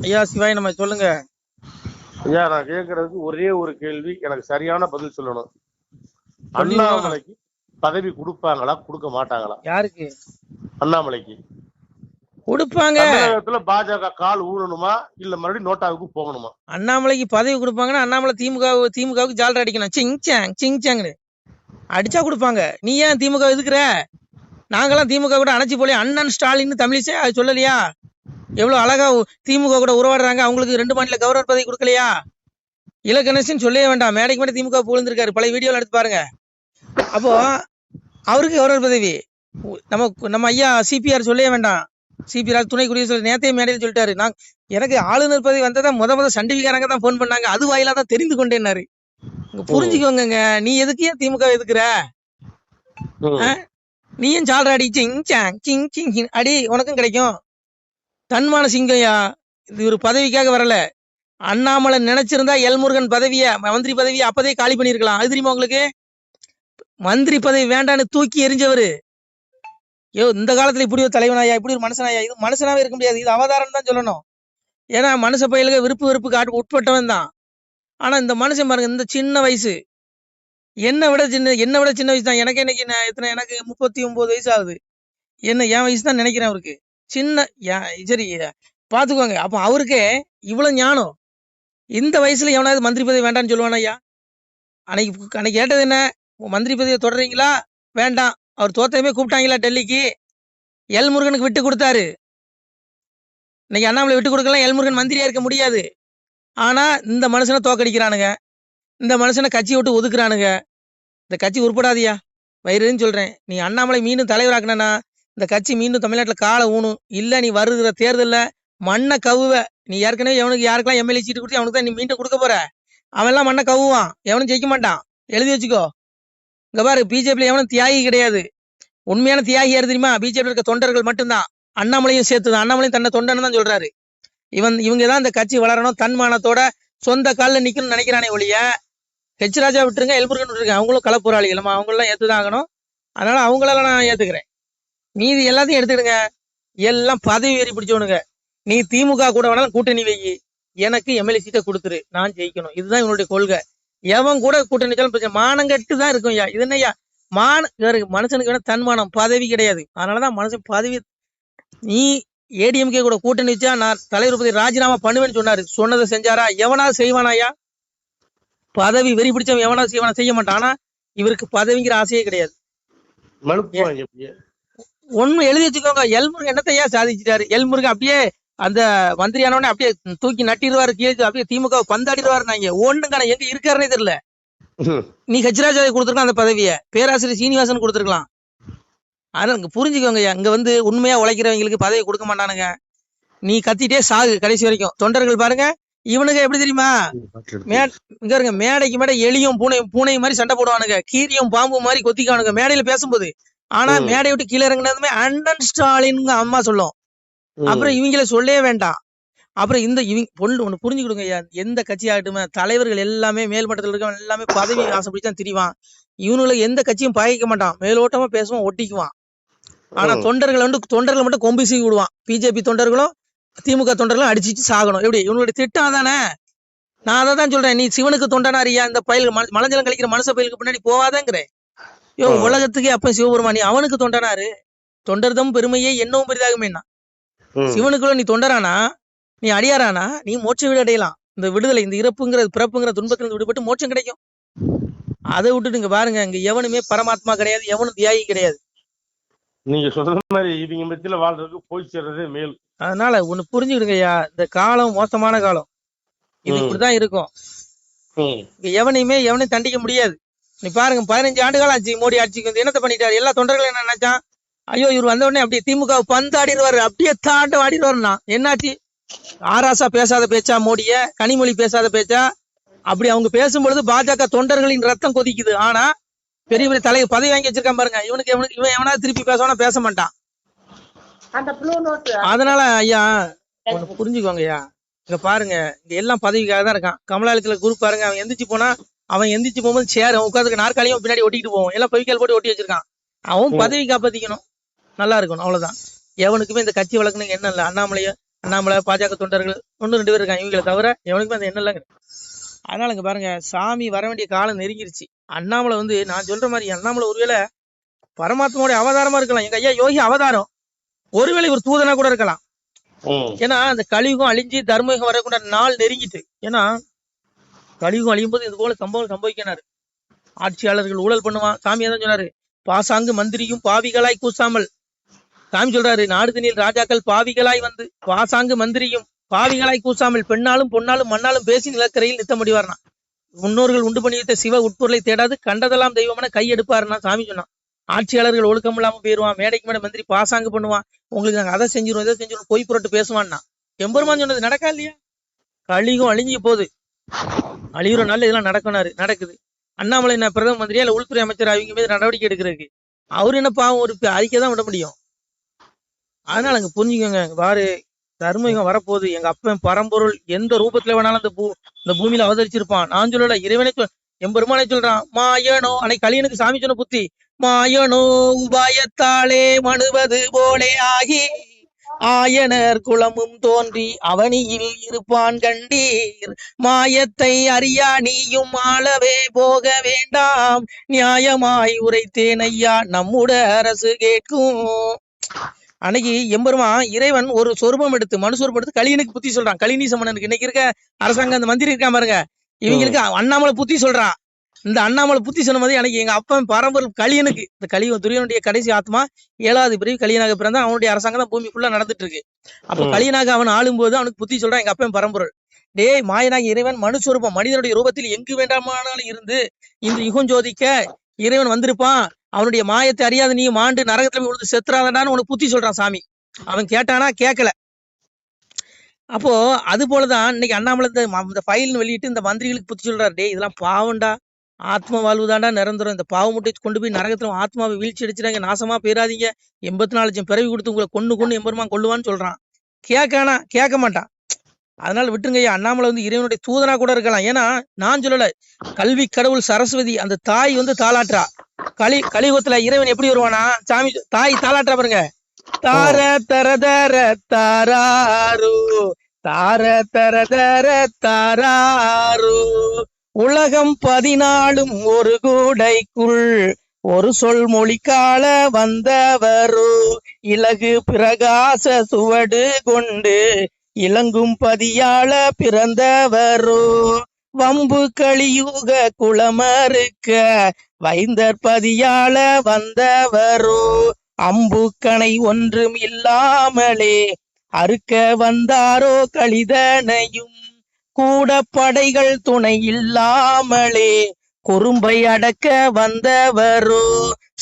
ஐயா சிவாய் நம்ம சொல்லுங்க. ஐயா நான் கேட்கறதுக்கு ஒரே ஒரு கேள்வி, எனக்கு சரியான பதில் சொல்லணும். சொல்லிடுவோம். அண்ணாமலைக்கு பதவி கொடுப்பாங்களா கொடுக்க மாட்டாங்களா? யாருக்கு அண்ணாமலைக்கு கொடுப்பாங்க? தமிழகத்துல பாஜக கால் ஊழணுமா இல்ல மறுபடியும் நோட்டாவுக்கு போகணுமா? அண்ணாமலைக்கு பதவி கொடுப்பாங்கன்னா அண்ணாமலை திமுகவுக்கு ஜாலரா அடிக்கணும். சிங் அடிச்சா கொடுப்பாங்க. நீ ஏன் திமுக எதுக்குற? நாங்கெல்லாம் திமுக கூட அணைச்சி போல. அண்ணன் ஸ்டாலின் தமிழிசை அது சொல்லலையா? எவ்வளவு அழகா திமுக கூட உறவாடுறாங்க. அவங்களுக்கு 2 மாநில கவர்னர் பதவி கொடுக்கலையா? இலக்கணேசன் சொல்லவே வேண்டாம். மேடைக்கு மேடை திமுக புகழ்ந்திருக்காரு. பழைய வீடியோல எடுத்து பாருங்க. அப்போ அவருக்கு கவர்னர் பதவி. நம்ம ஐயா சிபிஆர் சொல்லவே வேண்டாம். சிபிஆர் துணை குடியரசு நேத்தையே மேடையில் சொல்லிட்டாரு. எனக்கு ஆளுநர் பதவி வந்ததான் முத சண்டிவிகாரங்க தான் போன் பண்ணாங்க. அது வாயிலா தான் தெரிந்து கொண்டேன்னாரு. புரிஞ்சுக்கோங்க. நீ எதுக்கு ஏன் திமுக எதுக்குற? நீ ஏன் ஜாலரா அடி சிங் அடி, உனக்கும் கிடைக்கும். தன்மான சிங்கையா, இது ஒரு பதவிக்காக வரல. அண்ணாமலை நினைச்சிருந்தா எல்முருகன் பதவிய மந்திரி பதவியை அப்பதே காலி பண்ணிருக்கலாம். அது தெரியுமா உங்களுக்கு? மந்திரி பதவி வேண்டான்னு தூக்கி எரிஞ்சவரு. இந்த காலத்துல இப்படி ஒரு தலைவனாயா, இப்படி ஒரு மனுஷனாயா? இது மனுஷனாவே இருக்க முடியாது. இது அவதாரம் தான் சொல்லணும். ஏன்னா மனுஷ பயிலுக்கு விருப்பு காட்டு உட்பட்டவன் தான். ஆனா இந்த மனுஷன் பாருங்க, இந்த சின்ன வயசு, என்னை விட சின்ன வயசு தான். எனக்கு இன்னைக்கு எனக்கு 39 வயசு ஆகுது. என் வயசு தான் நினைக்கிறேன் அவருக்கு. சின்ன சரி பாத்துக்கோங்க. அப்ப அவருக்கே இவ்வளவு ஞானம். இந்த வயசுல எவனாவது மந்திரி பதவி வேண்டாம்னு சொல்லுவானா ஐயா? அன்னைக்கு கேட்டது என்ன? மந்திரி பதவியை தொடர்றீங்களா? வேண்டாம். அவர் தோத்தமே கூப்பிட்டாங்களா டெல்லிக்கு? எல்முருகனுக்கு விட்டு கொடுத்தாரு. இன்னைக்கு அண்ணாமலை விட்டு கொடுக்கலாம். எல்முருகன் மந்திரியா இருக்க முடியாது. ஆனா இந்த மனுஷனை தோக்கடிக்கிறானுங்க. இந்த மனுஷனை கட்சியை விட்டு ஒதுக்குறானுங்க. இந்த கட்சி உருப்படாதியா, வயிறுன்னு சொல்றேன். நீ அண்ணாமலை மீண்டும் தலைவராக்கனா இந்த கட்சி மீண்டும் தமிழ்நாட்டில் காலை ஊணும். இல்ல நீ வருகிற தேர்தலில் மண்ணை கவுவ. நீ ஏற்கனவே யாருக்கெல்லாம் எம்எல்ஏ சீட்டு கொடுத்து அவனுக்கு தான் நீ மீண்டும் கொடுக்க போற. அவன் எல்லாம் மண்ணை கவுவான். எவனும் ஜெயிக்க மாட்டான். எழுதி வச்சுக்கோ. இங்க பாரு, பிஜேபியில் எவனும் தியாகி கிடையாது. உண்மையான தியாகி யாரு தெரியுமா? பிஜேபி இருக்க தொண்டர்கள் மட்டும்தான். அண்ணாமலையும் சேர்த்துதான். அண்ணாமலையும் தன்னை தொண்டன்னு தான் சொல்றாரு. இவங்க தான் இந்த கட்சி வளரணும், தன்மானத்தோட சொந்த காலில் நிக்கணும்னு நினைக்கிறானே ஒழிய, ஹெச் ராஜா விட்டுருங்க, எல்முருகன் விட்டுருங்க. அவங்களும் களப்போராளிகள். அவங்களெல்லாம் ஏத்துதான் ஆகணும். அதனால அவங்களெல்லாம் நான் ஏத்துக்கிறேன். மீதி எல்லாத்தையும் எடுத்துடுங்க. எல்லாம் பதவி ஏறி பிடிச்சவனுங்க. நீ திமுக கூட வேணாலும் கூட்டணி வை, எனக்கு எம்எல்ஏ சீட்டை கொடுத்துரு, நான் ஜெயிக்கணும். இதுதான் இவனுடைய கொள்கை. எவன் கூட கூட்டணி மானங்கட்டு தான் இருக்கும். ஐயா இது என்னய்யா? மனுஷனுக்கு வேணா தன்மானம், பதவி கிடையாது. அதனாலதான் மனுஷன் பதவி. நீ ஏடிஎம்கே கூட கூட்டணி வச்சா நான் தலைவர் பதவி ராஜினாமா பண்ணுவேன்னு சொன்னாரு. சொன்னதை செஞ்சாரா? எவனாவது செய்வானாயா? பதவி வெறி பிடிச்சவன் எவனாவது செய்வானா? செய்ய மாட்டான். ஆனா இவருக்கு பதவிங்கிற ஆசையே கிடையாது. ஒண்ணு எழுதி வச்சுக்கோங்க. எல்முருகன் என்னத்தையா சாதிச்சிட்டாரு? எல்முருகன் அப்படியே அந்த மந்திரியானவனே அப்படியே தூக்கி நட்டிடுவாரு, கீழே அப்படியே திமுக பந்தாடிடுவாரு. நாங்க ஒண்ணுங்க எங்க இருக்காருன்னே தெரியல. நீ ஹெச்ராஜாவை கொடுத்துருக்கலாம் அந்த பதவியை, பேராசிரியர் சீனிவாசன் கொடுத்துருக்கலாம். அதனால புரிஞ்சுக்கோங்க. இங்க உண்மையா உழைக்கிறவங்களுக்கு பதவி கொடுக்க மாட்டானுங்க. நீ கத்திட்டே சாகு கடைசி வரைக்கும். தொண்டர்கள் பாருங்க, இவனுங்க எப்படி தெரியுமா? இங்க இருங்க, மேடைக்கு மேடை எலியும் பூனை மாதிரி சண்டை போடுவானுங்க. கீரியும் பாம்பு மாதிரி கொத்திக்கானுங்க மேடையில பேசும்போது. ஆனா மேடை விட்டு கீழே இறங்கினதுமே அண்ணன் ஸ்டாலின் அம்மா சொல்லும். அப்புறம் இவங்கள சொல்லவே வேண்டாம். அப்புறம் ஒண்ணு புரிஞ்சுக்கிடுங்க ஐயா. எந்த கட்சி ஆகட்டுமே, தலைவர்கள் எல்லாமே மேல்மட்டத்தில் இருக்கவன் எல்லாமே பதவி ஆசைப்படிச்சான் திரிவான். இவனுக்கு எந்த கட்சியும் பகைக்க மாட்டான். மேலோட்டமா பேசுவான், ஒட்டிக்குவான். ஆனா தொண்டர்கள் மட்டும் கொம்பு சீவி விடுவான். பிஜேபி தொண்டர்களும் திமுக தொண்டர்களும் அடிச்சுட்டு சாகணும். எப்படி? இவனுடைய திட்டம் தானே. நான் அதை தான் சொல்றேன். நீ சிவனுக்கு தொண்டனாரியா? இந்த பயிலுக்கு மலஞ்சலம் கழிக்கிற மனுஷ பயிலுக்கு பின்னாடி போவாதங்கிறேன். உலகத்துக்கே அப்ப சிவபெருமானி அவனுக்கு தொண்டனாரு. தொண்டர்தம் பெருமையே என்னவும் பெரிதாகுமேனா? சிவனுக்குள்ள நீ தொண்டரானா, நீ அடியாரானா, நீ மோட்ச வீடு அடையலாம். இந்த விடுதலை, இந்த இறப்புங்கிறது பிறப்புங்கிற துன்பத்திலிருந்து விடுபட்டு மோட்சம் கிடைக்கும். அதை விட்டுட்டு இங்க பாருங்க, இங்க எவனுமே பரமாத்மா கிடையாது, எவனும் தியாகி கிடையாது. நீங்க சொல்ற மாதிரி இவங்க மத்தியில வாழ்றதுக்கு போய் சேர்றதே மேல். அதனால ஒண்ணு புரிஞ்சுக்கிடுங்கய்யா, இந்த காலம் மோசமான காலம். இது இப்படிதான் இருக்கும். எவனையும் தண்டிக்க முடியாது. நீ பாருங்க, 15 ஆண்டு காலம் ஆச்சு மோடி ஆட்சிக்கு வந்து என்னத்தை பண்ணிட்டாரு? எல்லா தொண்டர்களும் என்ன நினைச்சான்? ஐயோ இவர் வந்த உடனே அப்படியே திமுக பந்தாடிடுவாரு, அப்படியே தாண்டம் ஆடிடுவாருன்னா என்னாச்சு? ஆராசா பேசாத பேச்சா மோடிய, கனிமொழி பேசாத பேச்சா? அப்படி அவங்க பேசும்பொழுது பாஜக தொண்டர்களின் ரத்தம் கொதிக்குது. ஆனா பெரிய பெரிய தலைவர் பதவி வாங்கி வச்சிருக்கான் பாருங்க. இவன் எவனாவது திருப்பி பேசவானா? பேச மாட்டான். அதனால ஐயா ஒண்ணு புரிஞ்சுக்கோங்க ஐயா. இங்க பாருங்க, இங்க எல்லாம் பதவிக்காக தான் இருக்கான். கமலாலயத்துல குரூப் பாருங்க, அவன் எந்திரிச்சு போகும்போது சேர் உட்காந்துக்கு நாற்காலியும் பின்னாடி ஒட்டிட்டு போவோம். எல்லாம் பவிக்கால் போட்டு ஒட்டி வச்சிருக்கான். அவன் பதவி காப்பாத்திக்கணும், நல்லா இருக்கணும், அவ்வளவுதான். எவனுக்குமே இந்த கட்சி வழக்குன்னு என்ன இல்லை. அண்ணாமலையோ அண்ணாமலை பாஜக தொண்டர்கள் 1-2 பேர் இருக்காங்க. இவங்களை தவிர எவனுக்குமே அந்த எண்ணம் இல்லைங்க. அதனால இங்க பாருங்க, சாமி வர வேண்டிய காலம் நெருங்கிருச்சு. அண்ணாமலை வந்து நான் சொல்ற மாதிரி அண்ணாமலை ஒருவேளை பரமாத்மாவுடைய அவதாரமா இருக்கலாம். எங்க ஐயா யோகி அவதாரம். ஒருவேளை ஒரு தூதனா கூட இருக்கலாம். ஏன்னா அந்த கலியுகம் அழிஞ்சு தர்மயுகம் வரக்கூடிய நாள் நெருங்கிட்டு. ஏன்னா கலியுகம் அழியும் போது இது போல சம்பவம் சம்பவிக்கிறாரு. ஆட்சியாளர்கள் ஊழல் பண்ணுவான். சாமி தான் சொன்னாரு, பாசாங்கு மந்திரியும் பாவிகளாய் கூசாமல். சாமி சொல்றாரு, நாடு தண்ணியில் ராஜாக்கள் பாவிகளாய் வந்து பாசாங்கு மந்திரியும் பாவிகளாய் கூசாமல் பெண்ணாலும் பொன்னாலும் மண்ணாலும் பேசி நிலக்கரையில் நித்த முடிவார்னா. முன்னோர்கள் உண்டு பண்ணி வைத்த சிவ உட்பொருளை தேடாது கண்டதெல்லாம் தெய்வமான கை எடுப்பாருன்னா சாமி சொன்னான். ஆட்சியாளர்கள் ஒழுக்கம் இல்லாம போயிருவான். மேடைக்கு மேடை மந்திரி பாசாங்கு பண்ணுவான். உங்களுக்கு நாங்க அதை செஞ்சிருவோம் இதை செஞ்சிருவோம் பொய் புரட்டு பேசுவான்னா. எம்பெருமான் சொன்னது நடக்கா இல்லையா? கலியுகம் அழிஞ்சு போகுது. அழியுற நாள் இதெல்லாம் நடக்குது. அண்ணாமலை என்ன பிரதம மந்திரியா இல்ல உள்துறை அமைச்சர் அவங்க மீது நடவடிக்கை எடுக்கிறதுக்கு? அவரு என்ன பாவம், ஒரு அறிக்கை தான் விட முடியும். அதனால அங்க புரிஞ்சுக்கோங்க, பாரு தர்மயுகம் வரப்போகுது. எங்க அப்பன் பரம்பொருள் எந்த ரூபத்துல வேணாலும் இந்த பூமியில அவதரிச்சிருப்பான். நான் சொல்லல, இறைவனை எம்பெருமானை சொல்றான். மாயனோ அன்னைக்கு கலியனுக்கு சாமி சொன்ன புத்தி, மாயனோ உபாயத்தாலே மனுவது போலே ஆகி ஆயனர் குலமும் தோன்றி அவனியில் இருப்பான் கண்டீர். மாயத்தை அறியா நீயும் ஆளவே போக வேண்டாம், நியாயமாய் உரைத்தேன் ஐயா நம்முட அரசு கேட்கும். அன்னைக்கு எம்பெருமான் இறைவன் ஒரு சொரூபம் எடுத்து மனு சொரூபம் எடுத்து கலியனுக்கு புத்தி சொல்றான். கலினீச மன்னனுக்கு இன்னைக்கு இருக்க அரசாங்கம் அந்த மந்திரி இருக்கா பாருங்க, இவங்களுக்கு அண்ணாமலை புத்தி சொல்றான். இந்த அண்ணாமலை புத்தி சொன்ன மாதிரி எனக்கு எங்க அப்பன் பரம்பொருள் கலியனுக்கு, இந்த கலியுகம் துரியனுடைய கடைசி ஆத்மா 7வது பிரிவு கலியனாக பிறந்தா அவனுடைய அரசாங்கம் தான் பூமி ஃபுல்லா நடந்துட்டு இருக்கு. அப்ப கலியனாக அவன் ஆளும்போது அவனுக்கு புத்தி சொல்றான் எங்க அப்பன் பரம்பொருள். டேய் மாயனாக இறைவன் மனுஸ்வரூபம் மனிதனுடைய ரூபத்தில் எங்கு வேண்டாமானாலும் இருந்து இந்த யுகம் ஜோதிக்க இறைவன் வந்திருப்பான். அவனுடைய மாயத்தை அறியாத நீ மாண்டு நரகத்துல போய் விழுந்து செத்துறாதான்னு உனக்கு புத்தி சொல்றான் சாமி. அவன் கேட்டானா கேட்கல. அப்போ அது போலதான் இன்னைக்கு அண்ணாமலை இந்த ஃபைல்னு வெளியிட்டு இந்த மந்திரிகளுக்கு புத்தி சொல்றாரு. டே இதெல்லாம் பாவண்டா, ஆத்ம வாழ்வுதாண்டா நிரந்தரம். இந்த பாவ முட்டை கொண்டு போய் நரகத்துல ஆத்மாவை வீழ்ச்சி அடிச்சிடாங்க, நாசமா போயிடாதீங்க, 84 லட்சம் பிறவி கொடுத்து உங்களை கொண்டு எம்பெருமான் கொள்ளுவான்னு சொல்றான். கேட்க மாட்டான். அதனால விட்டுருங்க ஐயா. அண்ணாமலை வந்து இறைவனுடைய தூதனா கூட இருக்கலாம். ஏன்னா நான் சொல்லல, கல்வி கடவுள் சரஸ்வதி அந்த தாய் வந்து தாளாற்றா. கலியுகத்துல இறைவன் எப்படி வருவானா, சாமி தாய் தாளாற்றா பாருங்க. தார தர தர தாராரு தார தர தர தாராரு உலகம் 14 ஒரு கூடைக்குள் ஒரு சொல் மொழிக்கால வந்தவரு இலகு பிரகாச சுவடு கொண்டு இளங்கும் பதியாள பிறந்தவரு வம்பு கலியுக குளமறுக்க வைந்தர் பதியாள வந்தவரு அம்புக்கணை ஒன்றும் இல்லாமலே அறுக்க வந்தாரோ கலிதனையும் கூட படைகள் துணை இல்லாமலே குறும்பை அடக்க வந்தவரோ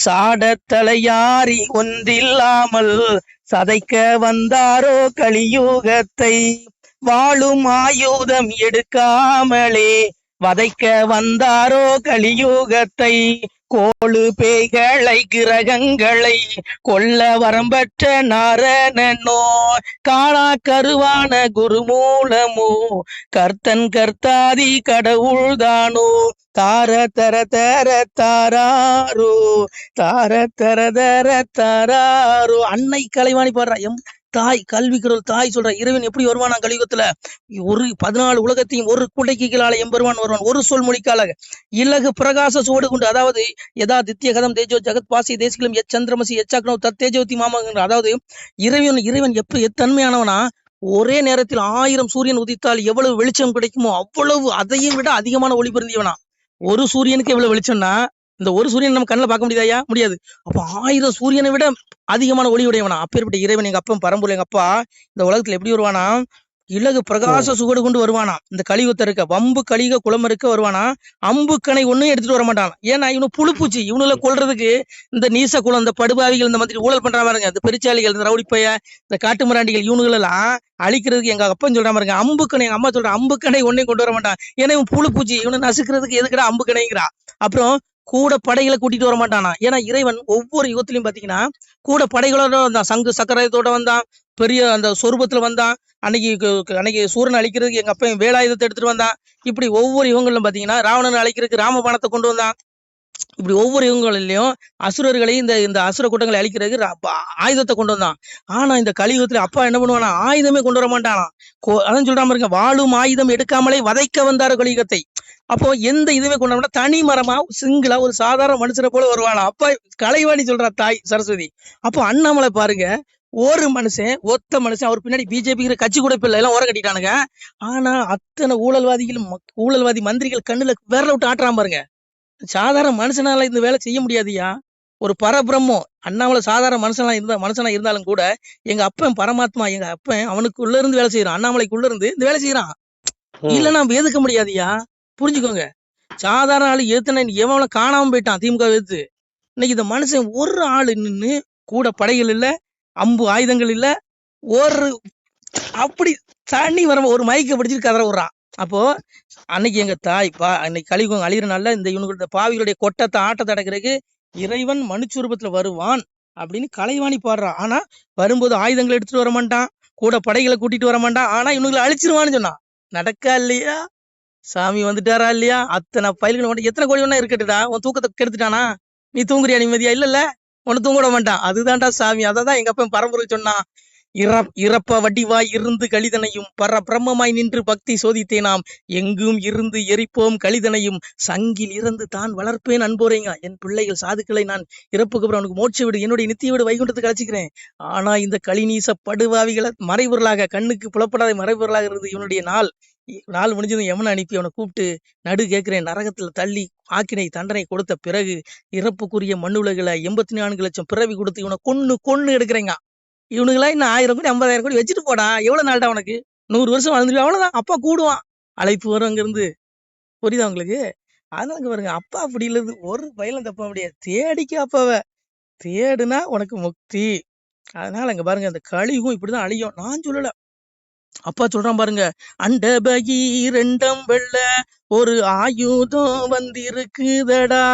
சாடத்தலையாரி ஒன்றில்லாமல் சதைக்க வந்தாரோ கலியுகத்தை வாழும் ஆயுதம் எடுக்காமலே வதைக்க வந்தாரோ கலியுகத்தை கோளு பேய்களை கிரகங்களை கொல்ல வரம்பற்ற நாரணனோ காணா கருவான குருமூலமோ கர்த்தன் கர்த்தாதி கடவுள்தானோ தார தர தர தாராரோ தார தர தர தாராரோ. அன்னை கலைவாணி பாடுறா. தாய் கல்வி கடவுள் தாய் சொல்ற இறைவன் எப்படி வருவானா கலியுகத்துல? ஒரு 14 உலகத்தையும் ஒரு குடைக்கு கீழால எம்பெருமான் வருவான். ஒரு சொல் மொழிக்கால இலகு பிரகாச சுவடு கொண்டு, அதாவது எதா தித்ய கதம் தேஜோ ஜகத் பாசி தேசிகளும் சந்திரமசி எச்சாக்கனோ தத் தேஜோதி மாமாங்கிற, அதாவது இறைவன் எப்படி எத்தன்மையானவனா, ஒரே நேரத்தில் 1000 சூரியன் உதித்தால் எவ்வளவு வெளிச்சம் கிடைக்குமோ அவ்வளவு அதையும் விட அதிகமான ஒளி பொருந்தியவனா. ஒரு சூரியனுக்கு எவ்வளவு வெளிச்சம்னா இந்த ஒரு சூரியன் நம்ம கண்ணில் பார்க்க முடியாதா? முடியாது. அப்ப 1000 சூரியனை விட அதிகமான ஒளி உடையவனா. அப்பேற்பட்ட இறைவன் எங்க அப்பன் பரம்பொருள் எங்க அப்பா இந்த உலகத்துல எப்படி வருவானா, இலகு பிரகாச சுவடு கொண்டு வருவானா. இந்த கலியுகத்தை இருக்க வம்பு கலிக குளம் இருக்க வருவானா. அம்புக்கணை ஒன்னும் எடுத்துட்டு வர மாட்டான். ஏன்னா இவனு புழுப்பூச்சி, இவனுல கொள்றதுக்கு இந்த நீச குளம், இந்த படுபாவிகள், இந்த மாதிரி ஊழல் பண்ற பாருங்க, இந்த பெருச்சாளிகள், இந்த ரவுடிப்பைய, இந்த காட்டு மிராண்டிகள், இவனுகள் எல்லாம் அழிக்கிறதுக்கு எங்க அப்பன் சொல்ற பாருங்க அம்புக்கணை. எங்க அம்மா சொல்ற அம்புக்கணை ஒன்னையும் கொண்டு வர மாட்டான். ஏன்னா இவன் புழுப்பூச்சி, இவனை நசுக்கிறதுக்கு எதுக்கடா அம்புக்கணைங்கிறா. அப்புறம் கூட படைகளை கூட்டிட்டு வர மாட்டானா. ஏன்னா இறைவன் ஒவ்வொரு யுகத்திலையும் பாத்தீங்கன்னா கூட படைகளோட வந்தான். சங்கு சக்கரத்தோட வந்தான், பெரிய அந்த சொரூபத்துல வந்தான். அன்னைக்கு சூரனை அழிக்கிறதுக்கு எங்க அப்பன் வேலாயுதத்தை எடுத்துட்டு வந்தான். இப்படி ஒவ்வொரு யுகங்களும் பாத்தீங்கன்னா ராவணனை அழிக்கிறதுக்கு ராமபாணத்தை கொண்டு வந்தான். இப்படி ஒவ்வொரு யுகங்களிலையும் அசுரர்களையும் இந்த இந்த அசுர கூட்டங்களை அழிக்கிறதுக்கு ஆயுதத்தை கொண்டு வந்தான். ஆனா இந்த கலியுகத்துல அப்பா என்ன பண்ணுவானா, ஆயுதமே கொண்டு வர மாட்டானா. அதான் சொல்றாம இருக்க, வாழும் ஆயுதம் எடுக்காமலே வதைக்க வந்தாரு கலியுகத்தை. அப்போ எந்த இதுவே கொண்டு வர தனி மரமா சிங்கிளா ஒரு சாதாரண மனுஷனை போல வருவானா. அப்பா கலைவாணி சொல்றா தாய் சரஸ்வதி. அப்போ அண்ணாமலை பாருங்க, ஒரு மனுஷன் ஒத்த மனுஷன், அவர் பின்னாடி பிஜேபி கட்சி கூட இப்ப எல்லாம் ஓர கட்டிட்டானுங்க. ஆனா அத்தனை ஊழல்வாதி மந்திரிகள் கண்ணுல விரல விட்டு ஆட்டுறான் பாருங்க. சாதாரண மனுஷனால இந்த வேலை செய்ய முடியாதுயா. ஒரு பரபிரம்மம் அண்ணாமலை சாதாரண மனுஷனா இருந்தாலும் கூட எங்க அப்பன் பரமாத்மா, எங்க அப்பன் அவனுக்குள்ள இருந்து வேலை செய்யறான், அண்ணாமலைக்குள்ள இருந்து இந்த வேலை செய்யறான். இல்ல நம்ம எதுக்க முடியாதுயா, புரிஞ்சுக்கோங்க. சாதாரண ஆளு எதுனா எவன காணாம போயிட்டான் திமுக எதிர்த்து. இன்னைக்கு இந்த மனுஷன் ஒரு ஆளு நின்று கூட படைகள் இல்ல, அம்பு ஆயுதங்கள் இல்ல, ஒரு அப்படி தண்ணி வர ஒரு மைக்க பிடிச்சிட்டு கதற விடுறான். அப்போ அன்னைக்கு எங்க தாய் அன்னைக்கு கலியுகம் அழிகிற நாள்ல இந்த பாவிகளுடைய கொட்டத்தை ஆட்டத்தை அடக்கிறதுக்கு இறைவன் மனுச்சுரூபத்துல வருவான் அப்படின்னு கலைவாணி பாடுறா. ஆனா வரும்போது ஆயுதங்களை எடுத்துட்டு வர மாட்டான், கூட படைகளை கூட்டிட்டு வர மாட்டான். ஆனா இவனுங்களை அழிச்சிருவான்னு சொன்னான். நடக்கா இல்லையா? சாமி வந்துட்டாரா இல்லையா? அத்தனை பயில்கள் மட்டும் எத்தனை கோடி ஒண்ணா இருக்கட்டுடா, உன் தூக்கத்தை கெடுத்துட்டானா? நீ தூங்குறியா நிம்மதியா? இல்ல உன்னை தூங்க விட மாட்டான். அதுதான்டா சாமி. அததான் எங்க அப்பன் பரம்பரை சொன்னான். இறப்ப வடிவாய் இருந்து கலிதனையும் பிரம்மமாய் நின்று பக்தி சோதித்தேனாம், எங்கும் இருந்து எரிப்போம் கலிதனையும் சங்கில் இறந்து தான் வளர்ப்பேன் அன்போரேங்க. என் பிள்ளைகள் சாதுக்களை நான் இறப்புக்கு அப்புறம் அவனுக்கு மோட்ச விடு, என்னுடைய நித்திய விடு வைகுண்டத்துக்கு அழைச்சிக்கிறேன். ஆனா இந்த கலிநீச படுவாவிகளை மறைபொருளாக, கண்ணுக்கு புலப்படாத மறைபொருளாக இருந்து இவனுடைய நாள் முடிஞ்சதும் எவனை அனுப்பி அவனை கூப்பிட்டு நடு கேட்கிறேன், நரகத்துல தள்ளி ஆக்கினை தண்டனை கொடுத்த பிறகு இறப்புக்குரிய மண்ணுலகளை 84 லட்சம் பிறவி கொடுத்து இவனை கொன்னு எடுக்கிறேங்க. இவனுங்களா இன்னும் 1000 கோடி 50,000 கோடி வச்சுட்டு போடா, எவ்வளவு நாள்டா உனக்கு? 100 வருஷம் வாழ்ந்துருவா, அவ்வளவுதான். அப்பா கூடுவான், அழைப்பு வரும் அங்க இருந்து. புரியுதா உங்களுக்கு? அதனால பாருங்க, அப்பா அப்படி இல்லது ஒரு பயிலும் தப்ப முடியாது. தேடிக்க அப்பாவ தேடுனா உனக்கு முக்தி. அதனால அங்க பாருங்க, அந்த கலியுகம் இப்படிதான் அழியும். நான் சொல்லல, அப்பா சொல்றான் பாருங்க, அண்ட பகீரண்டம் வெள்ள ஒரு ஆயுதம் வந்திருக்குதடா,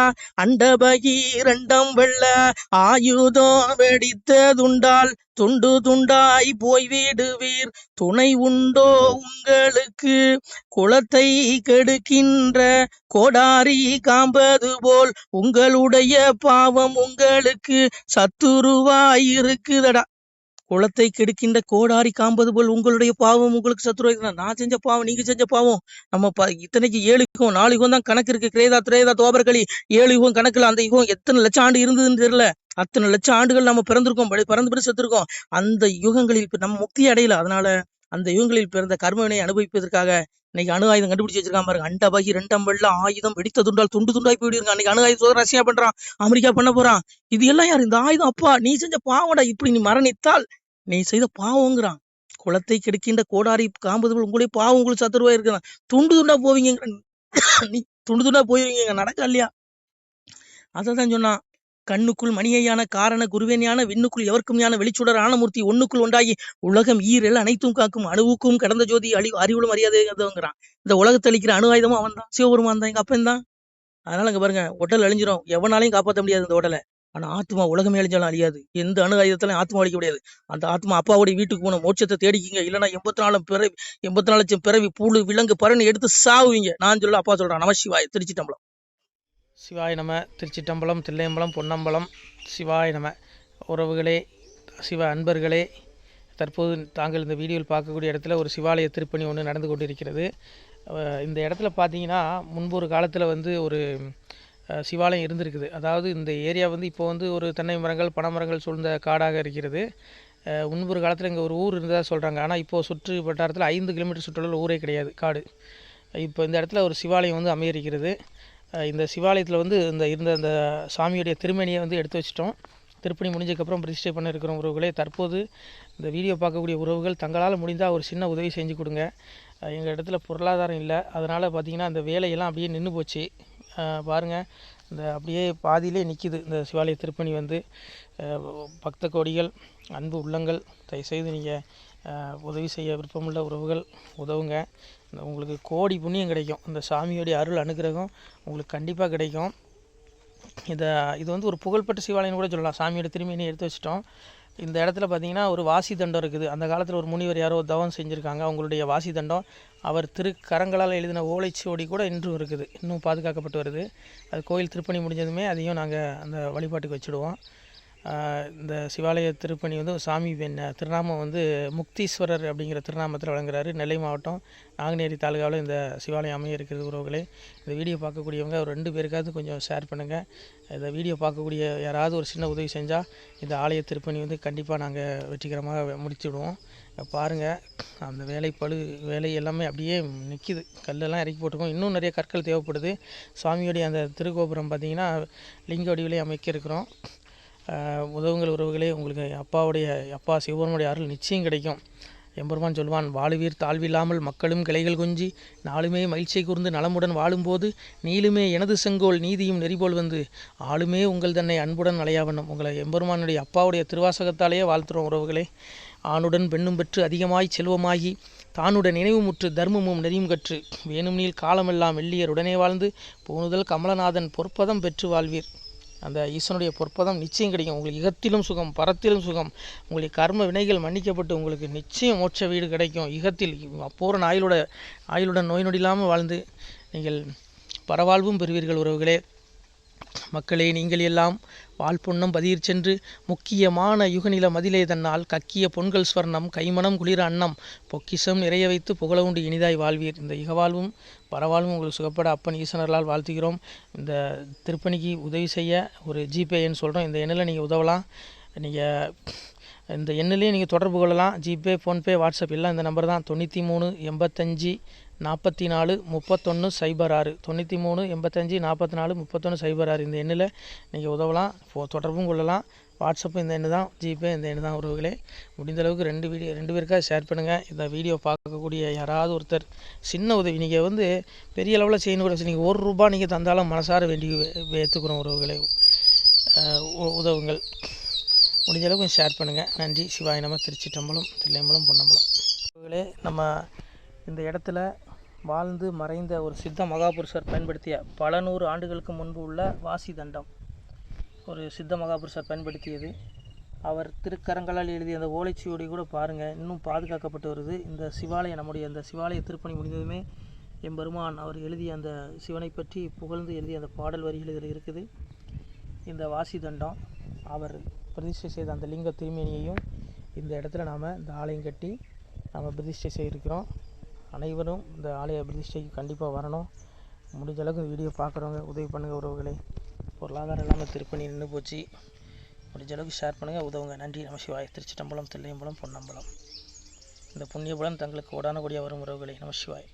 அண்ட பகீரண்டம் வெள்ள ஆயுதம் வெடித்ததுண்டால் துண்டு துண்டாய் போய் விடுவீர், துணை உண்டோ உங்களுக்கு? குலத்தை கெடுக்கின்ற கோடாரி காம்பது போல் உங்களுடைய பாவம் உங்களுக்கு சத்துருவாய் இருக்குதடா. குளத்தை கெடுக்கின்ற கோடாரி காம்பது போல் உங்களுடைய பாவம் உங்களுக்கு சத்துருவாய். நான் செஞ்ச பாவம், நீங்க செஞ்ச பாவம். நம்ம இத்தனைக்கு 7 யுகம் 4 யுகம் தான் கணக்கு இருக்கு. கிரேதா திரேதா தோபர்களி 7 யுகம் கணக்குல அந்த யுகம் எத்தனை லட்சம் ஆண்டு இருந்ததுன்னு தெரியல. அத்தனை லட்சம் ஆண்டுகள் நம்ம பிறந்திருக்கோம், பிறந்து செத்துருக்கோம். அந்த யுகங்களில் நம்ம முக்தி அடையல. அதனால அந்த யுகங்களில் பிறந்த கர்மவினை அனுபவிப்பதற்காக இன்னைக்கு அணு ஆயுதம் கண்டுபிடிச்சு வச்சிருக்கான் பாருங்க. அண்டபகி 2 வெள்ள ஆயுதம் வெடித்ததுண்டால் துண்டு துண்டாய் போயிடுங்க. அன்னைக்கு அணு ஆயுதம் ரஷ்யா பண்றான், அமெரிக்கா பண்ண போறான். இது எல்லாம் யாரு? இந்த ஆயுதம் அப்பா நீ செஞ்ச பாவடா. இப்படி நீ மரணித்தால் நீ செய்த பாவங்கிறான். குளத்தை கெடுக்கின்ற கோடாரி காம்பது போல் உங்களுடைய பாவம் உங்களுக்கு சத்துருவா இருக்குதான். துண்டு துண்டா போவீங்க, நீ துண்டு துண்டா போயிருவீங்க. நடக்க இல்லையா? அதான் சொன்னான், கண்ணுக்குள் மணியையான காரண குருவேனியான விண்ணுக்குள் எவர்க்கும் யான வெளிச்சுடர் ஆனமூர்த்தி ஒண்ணுக்குள் ஒன்றாகி உலகம் ஈரல் அனைத்தும் காக்கும் அணுவுக்கும் கடந்த ஜோதி அறிவுளும் அறியாதேங்கிறான். இந்த உலகத்தை அளிக்கிற அணு ஆயுதமும் அவன் தான், சிவபெருமான் தான், எங்க அப்பன் தான். அதனால அங்க பாருங்க, உடல் அழிஞ்சிரும், எவனாலையும் காப்பாற்ற முடியாது இந்த உடலை. ஆனா ஆத்மா உலகமே அழிஞ்சாலும் அழியாது. எந்த அணு ஆயுதத்திலும் ஆத்மா அழிக்க முடியாது. அந்த ஆத்மா அப்பாவுடைய வீட்டுக்கு போன மோட்சத்தை தேடிக்கிங்க. இல்லைன்னா 84 லட்சம் பிறவி புழு விலங்கு பறவை எடுத்து சாவுவீங்க. நான் சொல்ல, அப்பா சொல்றான். நமசிவாய. திருச்சிட்டம்பலம். சிவாய நம. திருச்சிட்டம்பலம், தில்லையம்பலம், பொன்னம்பலம். சிவாய நம. உறவுகளே, சிவ அன்பர்களே, தற்போது தாங்கள் இந்த வீடியோவில் பார்க்கக்கூடிய இடத்துல ஒரு சிவாலய திருப்பணி ஒன்று நடந்து கொண்டிருக்கிறது. இந்த இடத்துல பார்த்தீங்கன்னா, முன்பு ஒரு காலத்தில் ஒரு சிவாலயம் இருந்திருக்குது. அதாவது இந்த ஏரியா இப்போ ஒரு தென்னை மரங்கள் பனை மரங்கள் சூழ்ந்த காடாக இருக்கிறது. முன்பொரு காலத்தில் இங்கே ஒரு ஊர் இருந்ததாக சொல்கிறாங்க. ஆனால் இப்போது சுற்று வட்டாரத்தில் 5 கிலோமீட்டர் சுற்றுலா ஊரே கிடையாது, காடு. இப்போ இந்த இடத்துல ஒரு சிவாலயம் அமையிருக்கிறது. இந்த சிவாலயத்தில் இருந்த அந்த சாமியுடைய திருமேனியை எடுத்து வச்சிட்டோம். திருப்பணி முடிஞ்சதுக்கப்புறம் பிரதிஷ்டை பண்ண இருக்கிற உறவுகளே, தற்போது இந்த வீடியோ பார்க்கக்கூடிய உறவுகள் தங்களால் முடிந்தால் ஒரு சின்ன உதவி செஞ்சு கொடுங்க. எங்கள் இடத்துல பொருளாதாரம் இல்லை. அதனால் பார்த்திங்கன்னா அந்த வேலையெல்லாம் அப்படியே நின்று போச்சு. பாருங்கள், இந்த அப்படியே பாதியிலே நிற்கிது இந்த சிவாலய திருப்பணி. பக்த கோடிகள், அன்பு உள்ளங்கள், தயவுசெய்து நீங்கள் உதவி செய்ய விருப்பமுள்ள உறவுகள் உதவுங்க. உங்களுக்கு கோடி புண்ணியம் கிடைக்கும். இந்த சாமியோடைய அருள் அனுகிரகம் உங்களுக்கு கண்டிப்பாக கிடைக்கும். இது ஒரு புகழ்பெற்ற சிவாலயம் கூட சொல்லலாம். சாமியோட திருமேனியை எடுத்து வச்சிட்டோம். இந்த இடத்துல பார்த்தீங்கன்னா ஒரு வாசி தண்டம் இருக்குது. அந்த காலத்தில் ஒரு முனிவர் யாரோ தவம் செஞ்சுருக்காங்க. அவங்களுடைய வாசி தண்டம் அவர் திருக்கரங்களால் எழுதின ஓலைச்சுவடி கூட இன்றும் இருக்குது, இன்னும் பாதுகாக்கப்பட்டு வருது. அது கோயில் திருப்பணி முடிஞ்சதுமே அதையும் நாங்கள் அந்த வழிபாட்டுக்கு வச்சுடுவோம். இந்த சிவாலய திருப்பணி வந்து சாமி திருநாமம் வந்து முக்தீஸ்வரர் அப்படிங்கிற திருநாமத்தில் வழங்குறாரு. நெல்லை மாவட்டம் நாங்குநேரி தாலுகாவில் இந்த சிவாலயம் அமைய இருக்கிறது உறவுகளே. இந்த வீடியோ பார்க்கக்கூடியவங்க ஒரு 2 பேருக்காவது கொஞ்சம் ஷேர் பண்ணுங்கள். இந்த வீடியோ பார்க்கக்கூடிய யாராவது ஒரு சின்ன உதவி செஞ்சால் இந்த ஆலய திருப்பணி வந்து கண்டிப்பாக நாங்கள் வெற்றிகரமாக முடிச்சுடுவோம். பாருங்கள், அந்த வேலை எல்லாமே அப்படியே நிற்கிது. கல்லெல்லாம் இறக்கி போட்டிருக்கோம். இன்னும் நிறைய கற்கள் தேவைப்படுது. சுவாமியோடைய அந்த திருக்கோபுரம் பார்த்திங்கன்னா லிங்க வடிவிலே அமைக்க இருக்கிறோம். உதவுங்கள் உறவுகளே. உங்களுக்கு அப்பா சிவபெருமானுடைய அருள் நிச்சயம் கிடைக்கும். எம்பெருமான் சொல்வான், வாழுவீர் தாழ்வில்லாமல் மக்களும் கிளைகள் கொஞ்சி நாளுமே மகிழ்ச்சியை கூர்ந்து நலமுடன் வாழும்போது நீளுமே எனது செங்கோல் நீதியும் நெறிபோல் வந்து ஆளுமே உங்கள் தன்னை அன்புடன் அலையாவண்ணம். உங்களை எம்பெருமானுடைய அப்பாவுடைய திருவாசகத்தாலேயே வாழ்த்துறோம் உறவுகளே. ஆணுடன் பெண்ணும் பெற்று அதிகமாய் செல்வமாகி தானுடன் நினைவுமுற்று தர்மமும் நெறியும் கற்று வேணும் நீள் காலமெல்லாம் வெள்ளியர் உடனே வாழ்ந்து போனுதல் கமலநாதன் பொற்பதம் பெற்று வாழ்வீர். அந்த ஈசனுடைய பொற்பதம் நிச்சயம் கிடைக்கும். உங்களுக்கு இகத்திலும் சுகம், பரத்திலும் சுகம். உங்களுடைய கர்ம வினைகள் மன்னிக்கப்பட்டு உங்களுக்கு நிச்சயம் மோட்ச வீடு கிடைக்கும். இகத்தில் பூரண ஆயுளுடன் நோய் நொடி இல்லாமல் வாழ்ந்து நீங்கள் பரவாழ்வும் பெறுவீர்கள் உறவுகளே. மக்களே, நீங்கள் எல்லாம் வாழ்பொன்னம் பதியிற் சென்று முக்கியமான யுகநில மதிலே தன்னால் கக்கிய பொன்கள் ஸ்வர்ணம் கைமணம் குளிர அன்னம் பொக்கிஷம் நிறைய வைத்து புகழ உண்டு இனிதாய் வாழ்வீர். இந்த இகவாழ்வும் பரவாழ்வும் உங்களுக்கு சுகப்பட அப்பன் ஈசனர்களால் வாழ்த்துகிறோம். இந்த திருப்பணிக்கு உதவி செய்ய ஒரு ஜிபே எண் சொல்கிறோம். இந்த எண்ணில் நீங்கள் உதவலாம். நீங்கள் இந்த எண்ணிலேயே நீங்கள் தொடர்பு கொள்ளலாம். ஜிபே, ஃபோன்பே, வாட்ஸ்அப் எல்லாம் இந்த நம்பர் தான். 93 85 44 31 06 93 85 44 31 06. இந்த எண்ணில் நீங்கள் உதவலாம், தொடர்பும் கொள்ளலாம். வாட்ஸ்அப்பு இந்த எண்ணு தான், ஜிபே இந்த எண்ணு தான் உறவுகளே. முடிந்தளவுக்கு 2 பேருக்காக ஷேர் பண்ணுங்கள். இந்த வீடியோ பார்க்கக்கூடிய யாராவது ஒருத்தர் சின்ன உதவி நீங்கள் வந்து பெரிய அளவில் செய்யணும் கூட, நீங்கள் ₹1 நீங்கள் தந்தாலும் மனசார வேண்டி ஏற்றுக்கிறோம் உறவுகளே. உதவுங்கள். முடிஞ்ச அளவுக்கு கொஞ்சம் ஷேர் பண்ணுங்கள். நன்றி. சிவாய நம. திருச்சிட்டம்பலம், தில்லையம்பலம், பொன்னம்பலம். உறவுகளே, நம்ம இந்த இடத்துல வாழ்ந்து மறைந்த ஒரு சித்த மகாபுருஷர் பயன்படுத்திய பல 100 ஆண்டுகளுக்கு முன்பு உள்ள வாசி தண்டம் ஒரு சித்த மகாபுருஷர் பயன்படுத்தியது. அவர் திருக்கரங்களால் எழுதிய அந்த ஓலைச்சுவடி கூட பாருங்கள், இன்னும் பாதுகாக்கப்பட்டு வருது. இந்த சிவாலயம், நம்முடைய அந்த சிவாலய திருப்பணி முடிந்ததுமே எம்பெருமான் அவர் எழுதிய அந்த சிவனை பற்றி புகழ்ந்து எழுதிய அந்த பாடல் வரிகள் இதில் இருக்குது. இந்த வாசி தண்டம் அவர் பிரதிஷ்டை செய்த அந்த லிங்க திருமேனியையும் இந்த இடத்துல நாம் இந்த ஆலயம் கட்டி நாம் பிரதிஷ்டை செய்திருக்கிறோம். அனைவரும் இந்த ஆலய பிரதிஷ்டைக்கு கண்டிப்பாக வரணும். முடிஞ்ச அளவுக்கு வீடியோ பார்க்குறவங்க உதவி பண்ணுங்கள் உறவுகளே. பொருளாதாரம் இல்லாமல் திருப்பணி நின்று போச்சு. முடிஞ்ச அளவுக்கு ஷேர் பண்ணுங்கள், உதவுங்க. நன்றி. நம சிவாய. திருச்சிட்டம்பலம், தில்லையம்பலம், பொன்னம்பலம். இந்த புண்ணியபலம் தங்களுக்கு கோடான கோடியாக வரும் உறவுகளே. நம சிவாய.